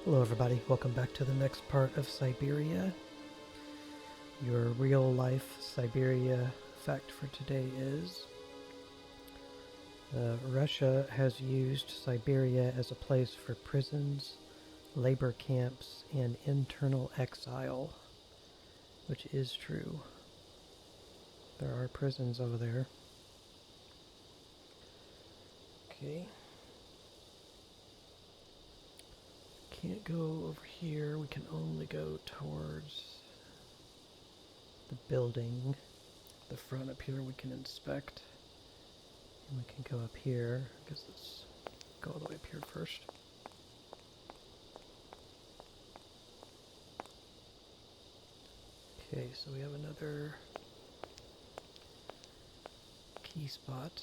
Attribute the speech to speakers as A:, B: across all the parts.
A: Hello everybody, welcome back to the next part of Syberia. Your real-life Syberia fact for today is Russia has used Syberia as a place for prisons, labor camps, and internal exile, which is true. There are prisons over there. Okay. Can't go over here. We can only go towards the building. The front up here we can inspect. And we can go up here. I guess let's go all the way up here first. Okay, so we have another key spot.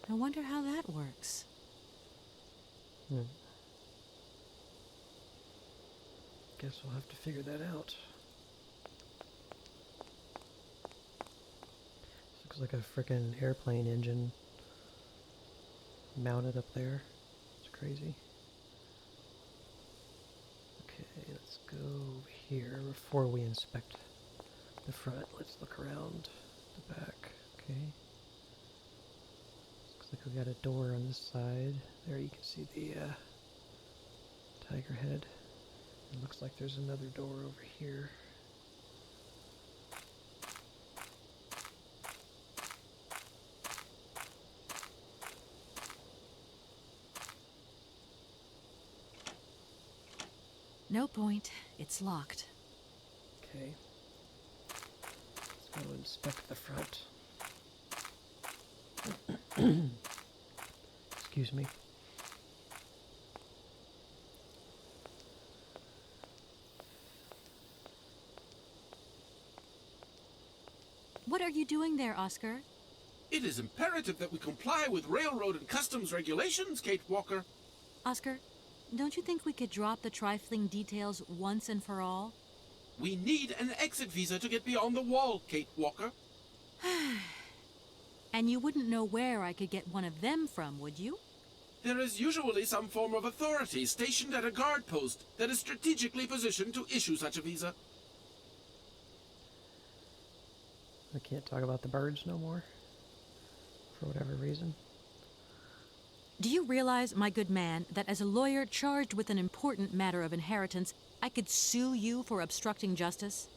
B: I wonder how that works.
A: Guess we'll have to figure that out. This looks like a frickin' airplane engine mounted up there. It's crazy. Okay, let's go here before we inspect the front. Let's look around the back. Okay. Looks like we got a door on this side. There you can see the tiger head. It looks like there's another door over here.
B: No point. It's locked.
A: Okay. Let's go inspect the front. Excuse me.
B: What are you doing there, Oscar?
C: It is imperative that we comply with railroad and customs regulations, Kate Walker.
B: Oscar, don't you think we could drop the trifling details once and for all?
C: We need an exit visa to get beyond the wall, Kate Walker.
B: And you wouldn't know where I could get one of them from, would you?
C: There is usually some form of authority stationed at a guard post that is strategically positioned to issue such a visa.
A: I can't talk about the birds no more. For whatever reason.
B: Do you realize, my good man, that as a lawyer charged with an important matter of inheritance, I could sue you for obstructing justice?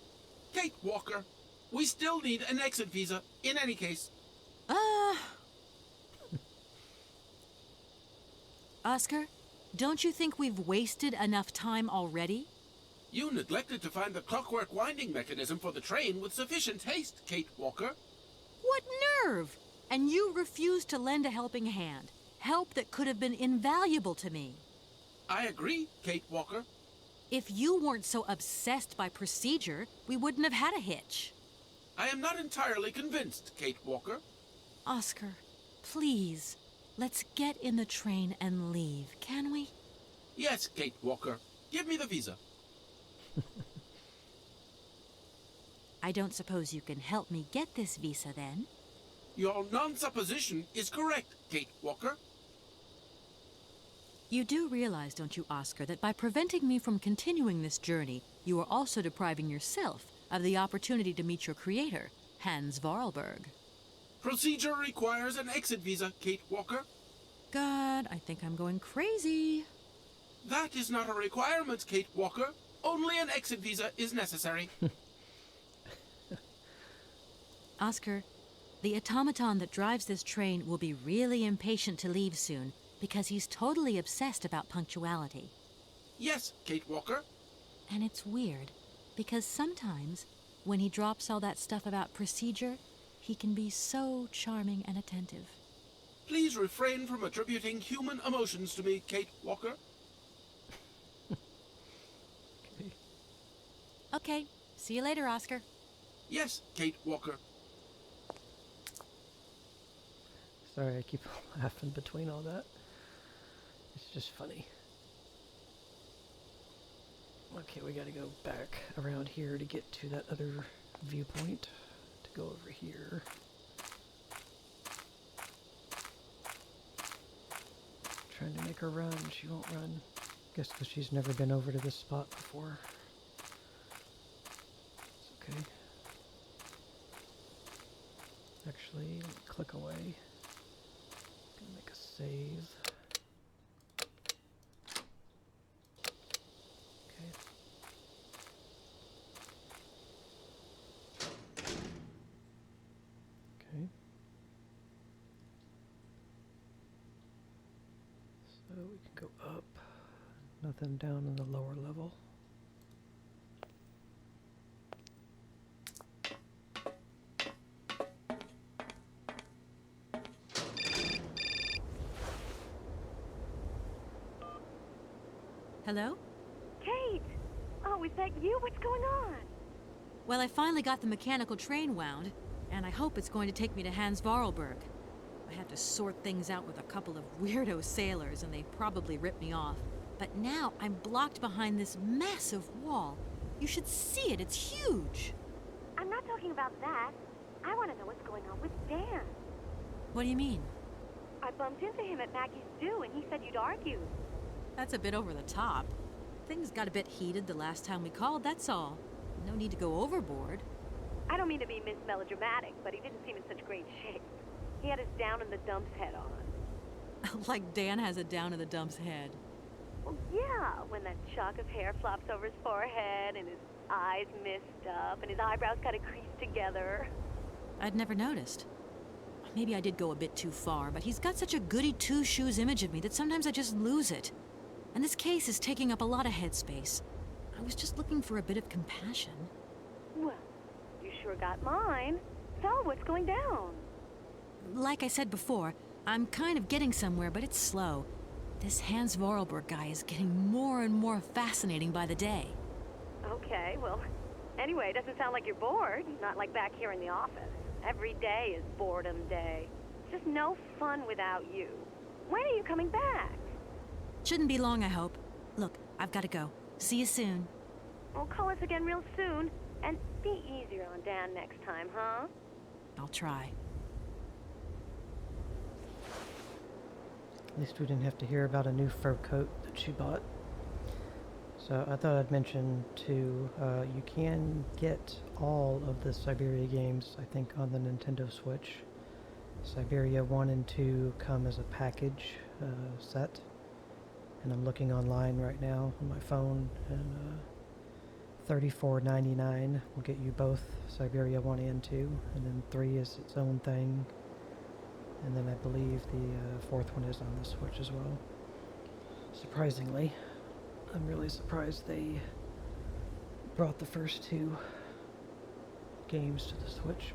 C: Kate Walker, we still need an exit visa in any case.
B: Oscar, don't you think we've wasted enough time already?
C: You neglected to find the clockwork winding mechanism for the train with sufficient haste, Kate Walker.
B: What nerve! And you refused to lend a helping hand. Help that could have been invaluable to me.
C: I agree, Kate Walker.
B: If you weren't so obsessed by procedure, we wouldn't have had a hitch.
C: I am not entirely convinced, Kate Walker.
B: Oscar, please, let's get in the train and leave, can we?
C: Yes, Kate Walker. Give me the visa.
B: I don't suppose you can help me get this visa, then?
C: Your non-supposition is correct, Kate Walker.
B: You do realize, don't you, Oscar, that by preventing me from continuing this journey, you are also depriving yourself of the opportunity to meet your creator, Hans Vorarlberg.
C: Procedure requires an exit visa, Kate Walker.
B: God, I think I'm going crazy.
C: That is not a requirement, Kate Walker. Only an exit visa is necessary.
B: Oscar, the automaton that drives this train will be really impatient to leave soon because he's totally obsessed about punctuality.
C: Yes, Kate Walker.
B: And it's weird, because sometimes, when he drops all that stuff about procedure, he can be so charming and attentive.
C: Please refrain from attributing human emotions to me, Kate Walker.
B: Okay, see you later, Oscar.
C: Yes, Kate Walker.
A: Sorry, I keep laughing between all that. It's just funny. Okay, we gotta go back around here to get to that other viewpoint. To go over here. Trying to make her run. She won't run. Guess because she's never been over to this spot before. It's okay. Actually, let me click away. Gonna make a save. Okay. Okay. So we can go up. Nothing down in the lower level.
B: Hello?
D: Kate! Oh, is that you? What's going on?
B: Well, I finally got the mechanical train wound, and I hope it's going to take me to Hans Vorarlberg. I had to sort things out with a couple of weirdo sailors, and they probably ripped me off. But now I'm blocked behind this massive wall. You should see it, it's huge.
D: I'm not talking about that. I want to know what's going on with Dan.
B: What do you mean?
D: I bumped into him at Maggie's do, and he said you'd argued.
B: That's a bit over the top. Things got a bit heated the last time we called, that's all. No need to go overboard.
D: I don't mean to be Miss Melodramatic, but he didn't seem in such great shape. He had his down in the dumps head on.
B: Like Dan has a down in the dumps head.
D: Well, yeah, when that shock of hair flops over his forehead and his eyes mist up and his eyebrows kind of creased together.
B: I'd never noticed. Maybe I did go a bit too far, but he's got such a goody two-shoes image of me that sometimes I just lose it. And this case is taking up a lot of headspace. I was just looking for a bit of compassion.
D: Well, you sure got mine. So, what's going down?
B: Like I said before, I'm kind of getting somewhere, but it's slow. This Hans Vorarlberg guy is getting more and more fascinating by the day.
D: Okay, well, anyway, it doesn't sound like you're bored. Not like back here in the office. Every day is boredom day. It's just no fun without you. When are you coming back?
B: Shouldn't be long, I hope. Look, I've got to go. See you soon.
D: Well, call us again real soon. And be easier on Dan next time, huh?
B: I'll try.
A: At least we didn't have to hear about a new fur coat that she bought. So I thought I'd mention too, you can get all of the Syberia games, I think, on the Nintendo Switch. Syberia 1 and 2 come as a package set. And I'm looking online right now on my phone, and $34.99 will get you both Syberia 1 and 2, and then 3 is its own thing. And then I believe the fourth one is on the Switch as well. Surprisingly, I'm really surprised they brought the first two games to the Switch.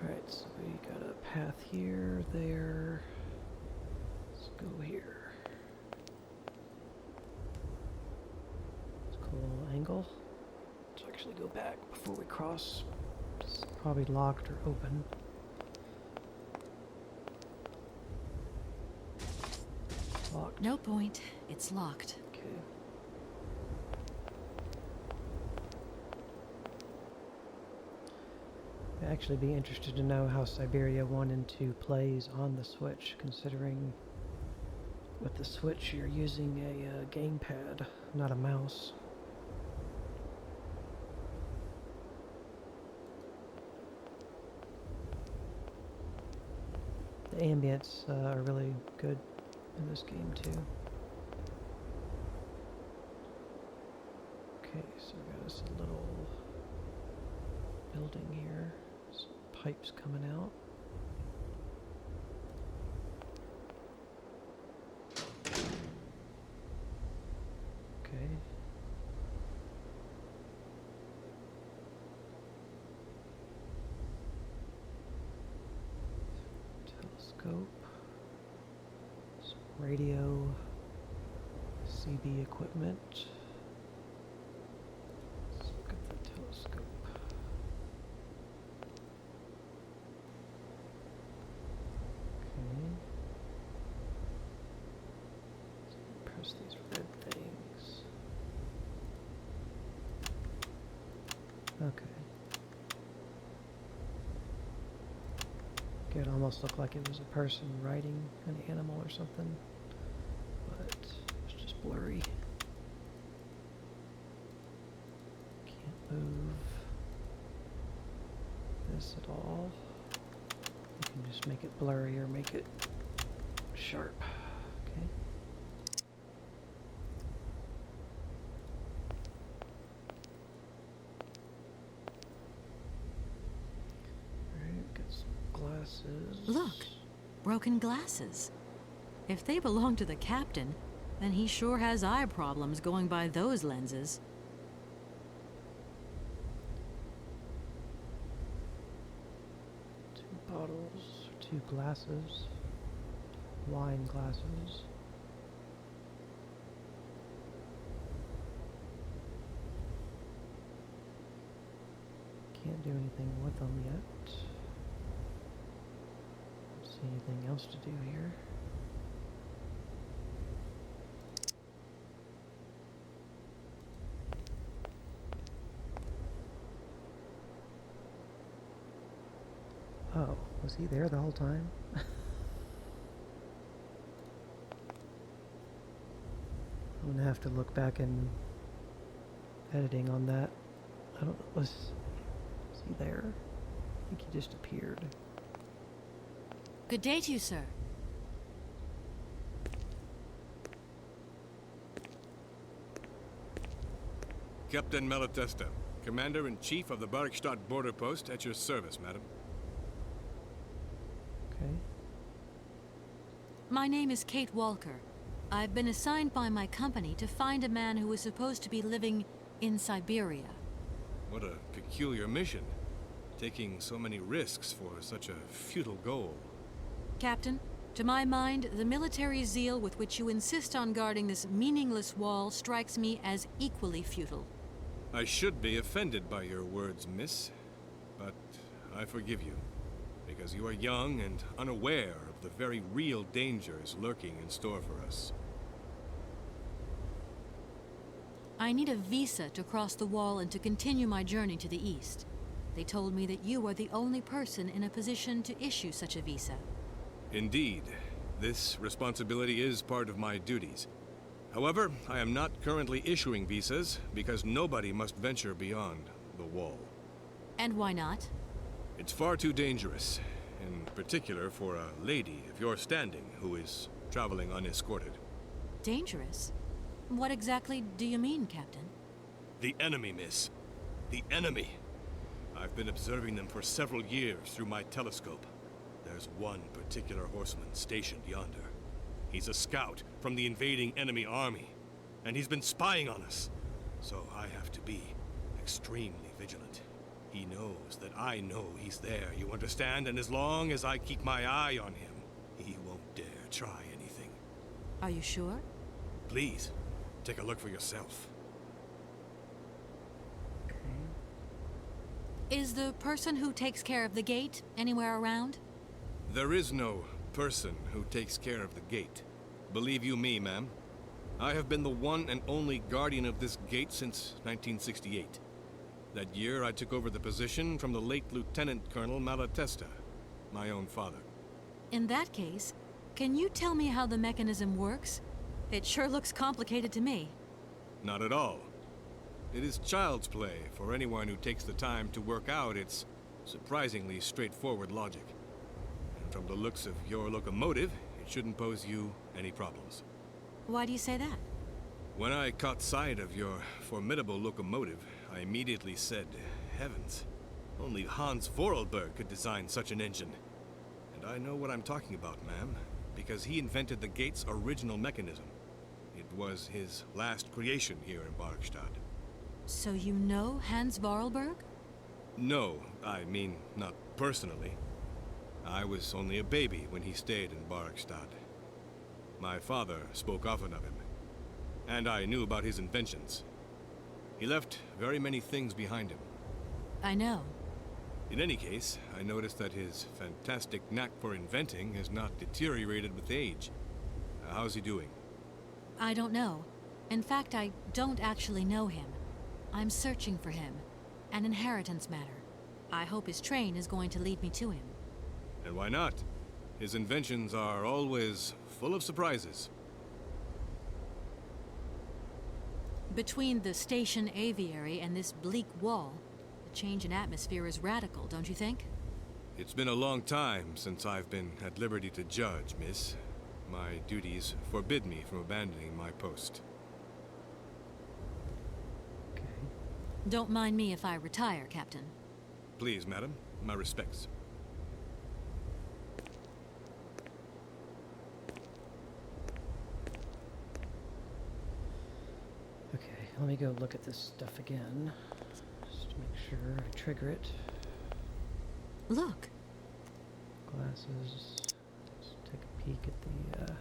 A: Alright, so we got a path here, there. Let's go here. It's a cool little angle. Let's actually go back before we cross. It's probably locked or open. Locked.
B: No point. It's locked.
A: Okay. I'd actually be interested to know how Syberia 1 and 2 plays on the Switch, considering with the Switch you're using a gamepad, not a mouse. The ambients are really good in this game too. Okay, so we got us a little building here. Some pipes coming out. Okay. Telescope. Some radio. CB equipment. Let's look at the telescope. Okay. So press these red things. Okay. It almost looked like it was a person riding an animal or something, but blurry. Can't move this at all. You can just make it blurry or make it sharp. Okay. Alright, got some glasses.
B: Look, broken glasses. If they belong to the captain, then he sure has eye problems going by those lenses.
A: Two bottles, two glasses, wine glasses. Can't do anything with them yet. Don't see anything else to do here. Oh, was he there the whole time? I'm gonna have to look back in editing on that. I don't know, was he there? I think he just appeared.
B: Good day to you, sir.
E: Captain Malatesta, Commander-in-Chief of the Barkstadt border post, at your service, madam.
A: Okay.
B: My name is Kate Walker. I've been assigned by my company to find a man who is supposed to be living in Syberia.
E: What a peculiar mission, taking so many risks for such a futile goal.
B: Captain, to my mind, the military zeal with which you insist on guarding this meaningless wall strikes me as equally futile.
E: I should be offended by your words, miss, but I forgive you, because you are young and unaware of the very real dangers lurking in store for us.
B: I need a visa to cross the wall and to continue my journey to the east. They told me that you are the only person in a position to issue such a visa.
E: Indeed, this responsibility is part of my duties. However, I am not currently issuing visas because nobody must venture beyond the wall.
B: And why not?
E: It's far too dangerous, in particular for a lady of your standing who is traveling unescorted.
B: Dangerous? What exactly do you mean, Captain?
E: The enemy, miss. The enemy. I've been observing them for several years through my telescope. There's one particular horseman stationed yonder. He's a scout from the invading enemy army, and he's been spying on us. So I have to be extremely vigilant. He knows that I know he's there, you understand? And as long as I keep my eye on him, he won't dare try anything.
B: Are you sure?
E: Please, take a look for yourself.
B: Is the person who takes care of the gate anywhere around?
E: There is no person who takes care of the gate. Believe you me, ma'am. I have been the one and only guardian of this gate since 1968. That year, I took over the position from the late Lieutenant Colonel Malatesta, my own father.
B: In that case, can you tell me how the mechanism works? It sure looks complicated to me.
E: Not at all. It is child's play for anyone who takes the time to work out its surprisingly straightforward logic. And from the looks of your locomotive, it shouldn't pose you any problems.
B: Why do you say that?
E: When I caught sight of your formidable locomotive, I immediately said, heavens, only Hans Vorarlberg could design such an engine. And I know what I'm talking about, ma'am, because he invented the gate's original mechanism. It was his last creation here in Barkstadt.
B: So you know Hans Vorarlberg?
E: No, I mean, not personally. I was only a baby when he stayed in Barkstadt. My father spoke often of him, and I knew about his inventions. He left very many things behind him.
B: I know.
E: In any case, I noticed that his fantastic knack for inventing has not deteriorated with age. How's he doing?
B: I don't know. In fact, I don't actually know him. I'm searching for him. An inheritance matter. I hope his train is going to lead me to him.
E: And why not? His inventions are always full of surprises.
B: Between the station aviary and this bleak wall, the change in atmosphere is radical, don't you think?
E: It's been a long time since I've been at liberty to judge, miss. My duties forbid me from abandoning my post.
A: Okay.
B: Don't mind me if I retire, Captain.
E: Please, madam, my respects.
A: Okay, let me go look at this stuff again. Just to make sure I trigger it.
B: Look,
A: Glasses. Let's take a peek at the,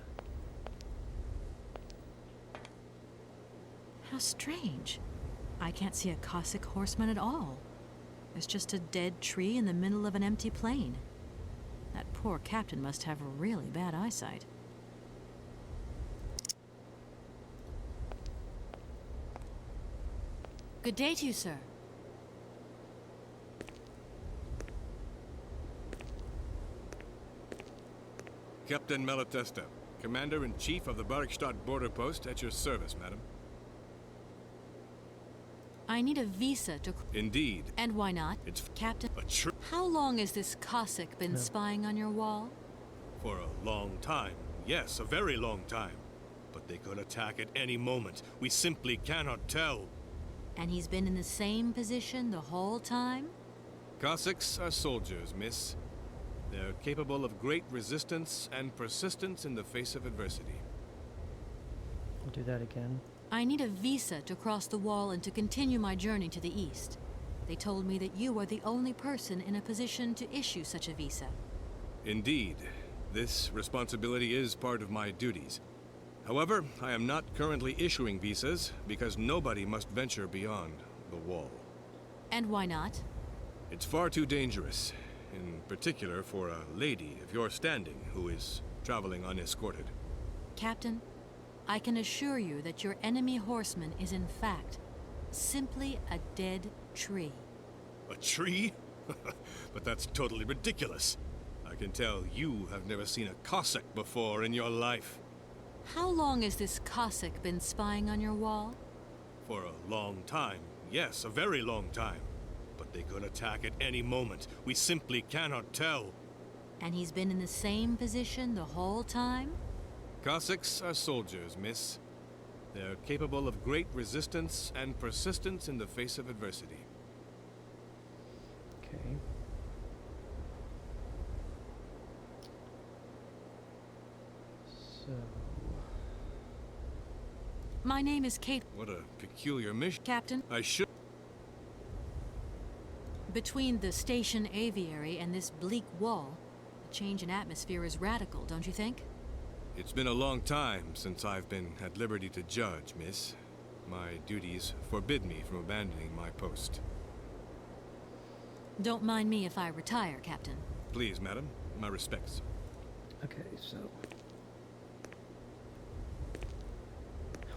B: how strange. I can't see a Cossack horseman at all. There's just a dead tree in the middle of an empty plain. That poor captain must have really bad eyesight. Good day to you, sir.
E: Captain Malatesta, Commander-in-Chief of the Barkstadt border post, at your service, madam.
B: I need a visa to...
E: Indeed.
B: And why not?
E: It's
B: Captain,
E: a trip
B: how long has this Cossack been spying on your wall?
E: for a long time. Yes, a very long time. But they could attack at any moment. We simply cannot tell.
B: And he's been in the same position the whole time?
E: Cossacks are soldiers, miss. They're capable of great resistance and persistence in the face of adversity.
A: I'll do that again.
B: I need a visa to cross the wall and to continue my journey to the east. They told me that you are the only person in a position to issue such a visa.
E: Indeed. This responsibility is part of my duties. However, I am not currently issuing visas because nobody must venture beyond the wall.
B: And why not?
E: It's far too dangerous, in particular for a lady of your standing who is traveling unescorted.
B: Captain, I can assure you that your enemy horseman is in fact simply a dead tree.
E: A tree? But that's totally ridiculous. I can tell you have never seen a Cossack before in your life.
B: How long has this Cossack been spying on your wall?
E: For a long time. Yes, a very long time. But they could attack at any moment. We simply cannot tell.
B: And he's been in the same position the whole time?
E: Cossacks are soldiers, miss. They're capable of great resistance and persistence in the face of adversity.
A: Okay. So...
B: My name is Kate,
E: What a peculiar mission.
B: Captain.
E: I should...
B: Between the station aviary and this bleak wall, the change in atmosphere is radical, don't you think?
E: It's been a long time since I've been at liberty to judge, miss. My duties forbid me from abandoning my post.
B: Don't mind me if I retire, Captain.
E: Please, madam, my respects.
A: Okay, so...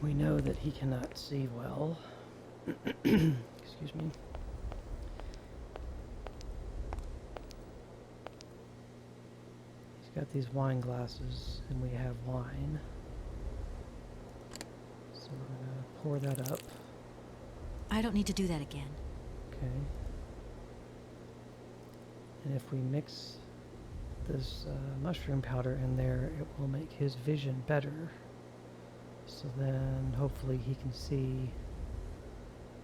A: We know that he cannot see well. Excuse me. He's got these wine glasses, and we have wine. So we're gonna pour that up.
B: I don't need to do that again.
A: Okay. And if we mix this mushroom powder in there, it will make his vision better. So then hopefully he can see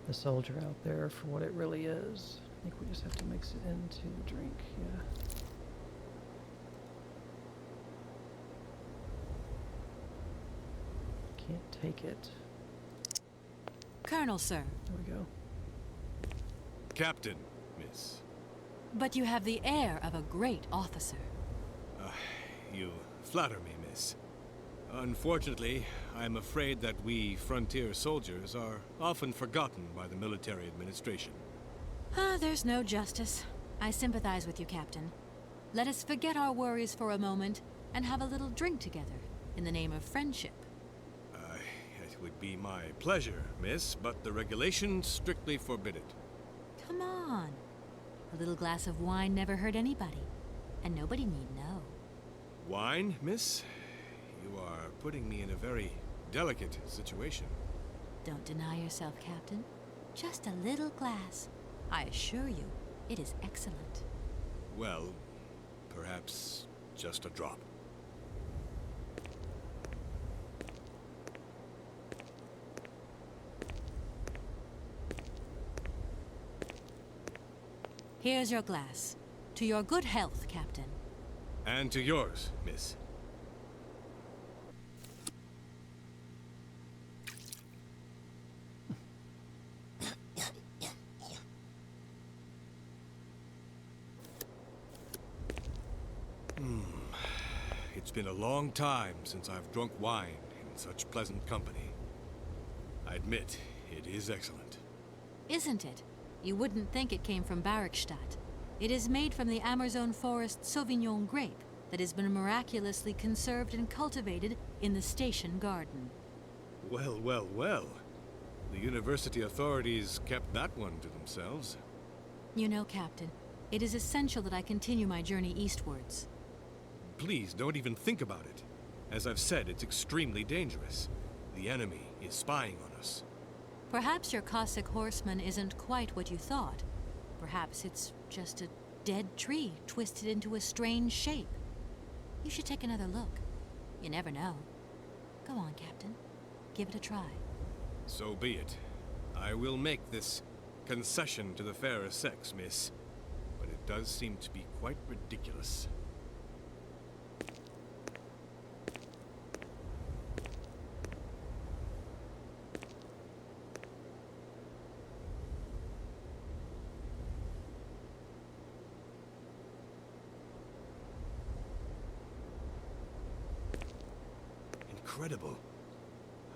A: the soldier out there for what it really is. I think we just have to mix it into the drink, yeah. Can't take it.
B: Colonel, sir.
A: There we go.
E: Captain, miss.
B: But you have the air of a great officer.
E: You flatter me, miss. Unfortunately, I'm afraid that we frontier soldiers are often forgotten by the military administration.
B: There's no justice. I sympathize with you, Captain. Let us forget our worries for a moment and have a little drink together in the name of friendship.
E: It would be my pleasure, miss, but the regulations strictly forbid it.
B: Come on. A little glass of wine never hurt anybody, and nobody need know.
E: Wine, miss? You are putting me in a very delicate situation.
B: Don't deny yourself, Captain. Just a little glass. I assure you, it is excellent.
E: Well, perhaps just a drop.
B: Here's your glass. To your good health, Captain.
E: And to yours, miss. It's been a long time since I've drunk wine in such pleasant company. I admit, it is excellent.
B: Isn't it? You wouldn't think it came from Barrickstadt. It is made from the Amazon forest Sauvignon grape that has been miraculously conserved and cultivated in the station garden.
E: Well, well, well. The university authorities kept that one to themselves.
B: You know, Captain, it is essential that I continue my journey eastwards.
E: Please, don't even think about it. As I've said, it's extremely dangerous. The enemy is spying on us.
B: Perhaps your Cossack horseman isn't quite what you thought. Perhaps it's just a dead tree twisted into a strange shape. You should take another look. You never know. Go on, Captain. Give it a try.
E: So be it. I will make this concession to the fairer sex, miss. But it does seem to be quite ridiculous. Incredible.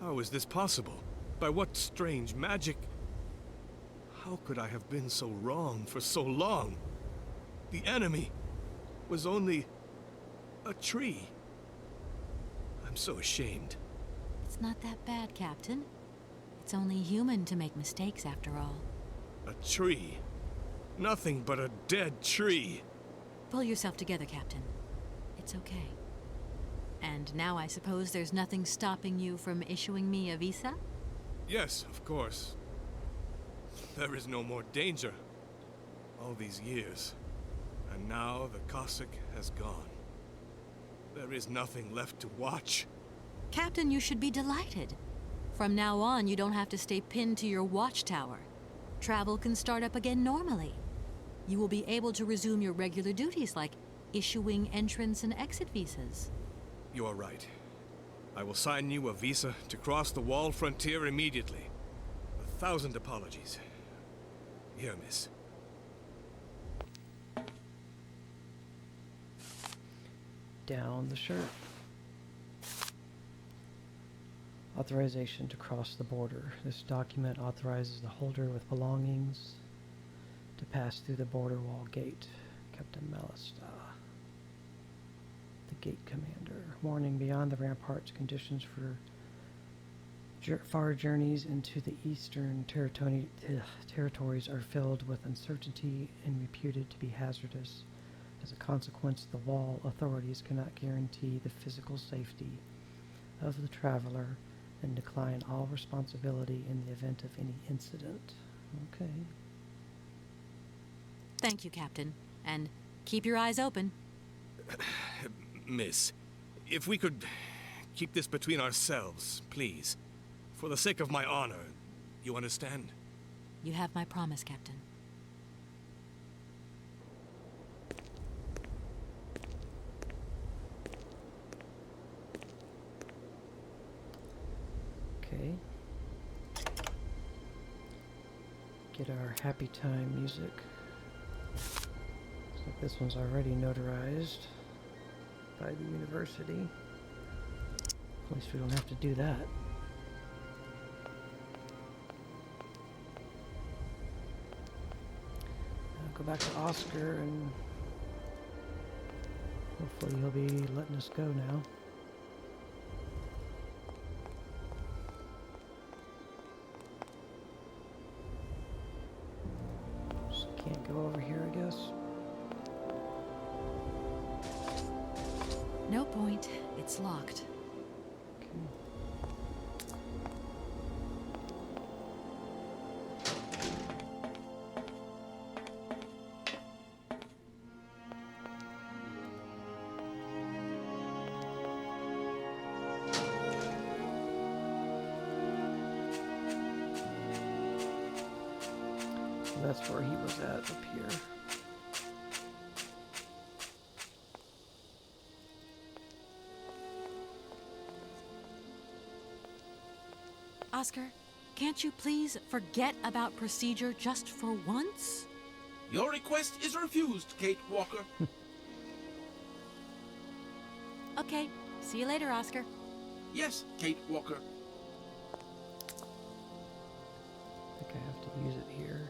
E: How is this possible? By what strange magic? How could I have been so wrong for so long? The enemy was only a tree. I'm so ashamed.
B: It's not that bad, Captain. It's only human to make mistakes, after all.
E: A tree. Nothing but a dead tree.
B: Pull yourself together, Captain. It's okay. And now I suppose there's nothing stopping you from issuing me a visa?
E: Yes, of course. There is no more danger. All these years. And now the Cossack has gone. There is nothing left to watch.
B: Captain, you should be delighted. From now on, you don't have to stay pinned to your watchtower. Travel can start up again normally. You will be able to resume your regular duties like issuing entrance and exit visas.
E: You are right. I will sign you a visa to cross the wall frontier immediately. 1,000 apologies. Here, miss.
A: Down the shirt. Authorization to cross the border. This document authorizes the holder with belongings to pass through the border wall gate. Captain Malista. The gate commander. Warning, beyond the ramparts, conditions for far journeys into the eastern territories are filled with uncertainty and reputed to be hazardous. As a consequence, the wall authorities cannot guarantee the physical safety of the traveler and decline all responsibility in the event of any incident. Okay.
B: Thank you, Captain. And keep your eyes open.
E: Miss, if we could keep this between ourselves, please. For the sake of my honor, you understand?
B: You have my promise, Captain.
A: Okay. Get our happy time music. Looks like this one's already notarized by the university. At least we don't have to do that. I'll go back to Oscar and hopefully he'll be letting us go now. Just can't go over here, I guess.
B: No point. It's locked.
A: Okay. that's where he was at, up here.
B: Oscar, can't you please forget about procedure just for once?
C: Your request is refused, Kate Walker.
B: Okay, see you later, Oscar.
C: Yes, Kate Walker.
A: I think I have to use it here.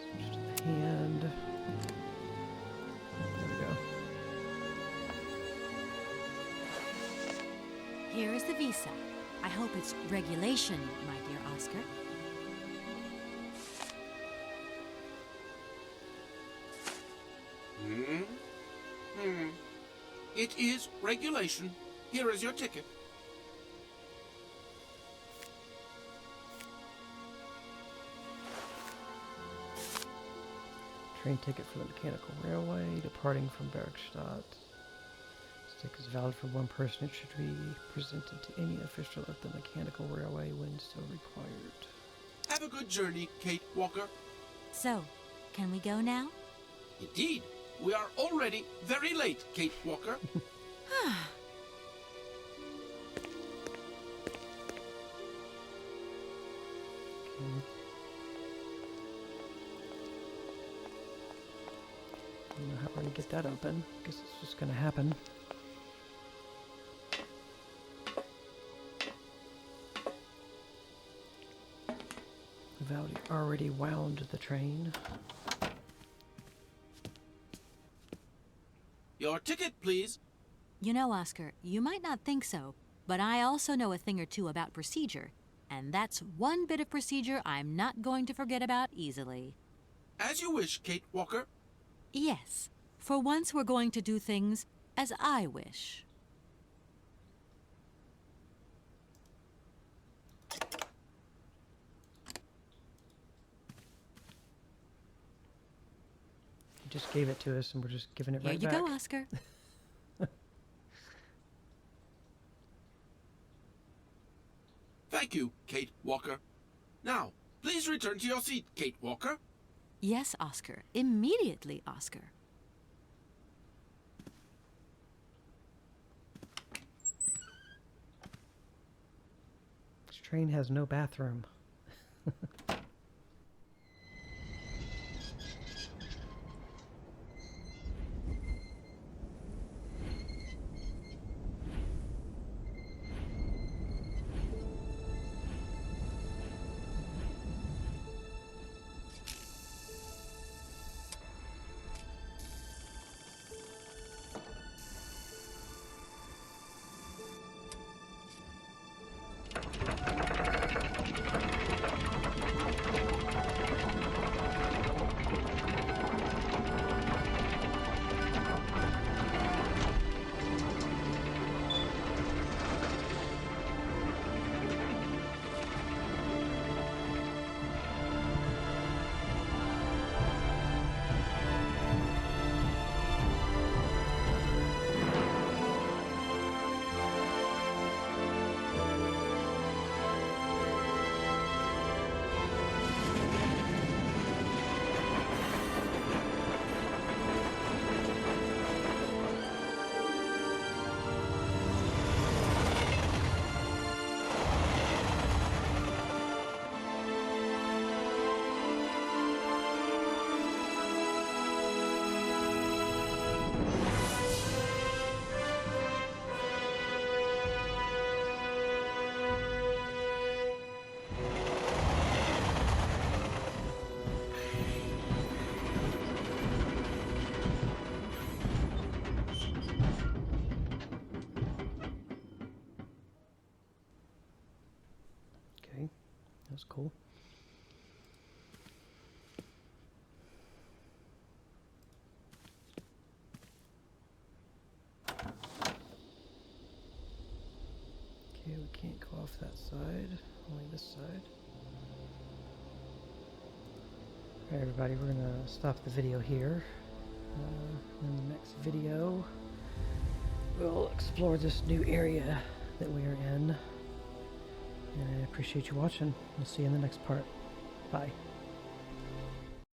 A: Switch to the hand. There we go.
B: Here is the visa. I hope it's regulation, my dear Oscar.
C: It is regulation. Here is your ticket.
A: Train ticket for the mechanical railway, departing from Bergstadt. This ticket is valid for one person. It should be presented to any official at the mechanical railway when so required.
C: Have a good journey, Kate Walker.
B: So, can we go now?
C: Indeed, we are already very late, Kate Walker.
A: I don't know how we're going to get that open. Guess it's just going to happen. We've already wound the train.
C: Your ticket, please.
B: You know, Oscar, you might not think so, but I also know a thing or two about procedure. And that's one bit of procedure I'm not going to forget about easily.
C: As you wish, Kate Walker.
B: Yes, for once we're going to do things as I wish.
A: You just gave it to us and we're just giving it
B: Here
A: right
B: you
A: back.
B: go, Oscar.
C: Thank you, Kate Walker. Now, please return to your seat, Kate Walker.
B: Yes, Oscar. Immediately, Oscar.
A: This train has no bathroom. Okay, that was cool. Okay, we can't go off that side, only this side. Alright everybody, we're going to stop the video here. In the next video, we'll explore this new area that we are in. And I appreciate you watching. We'll see you in the next part. Bye.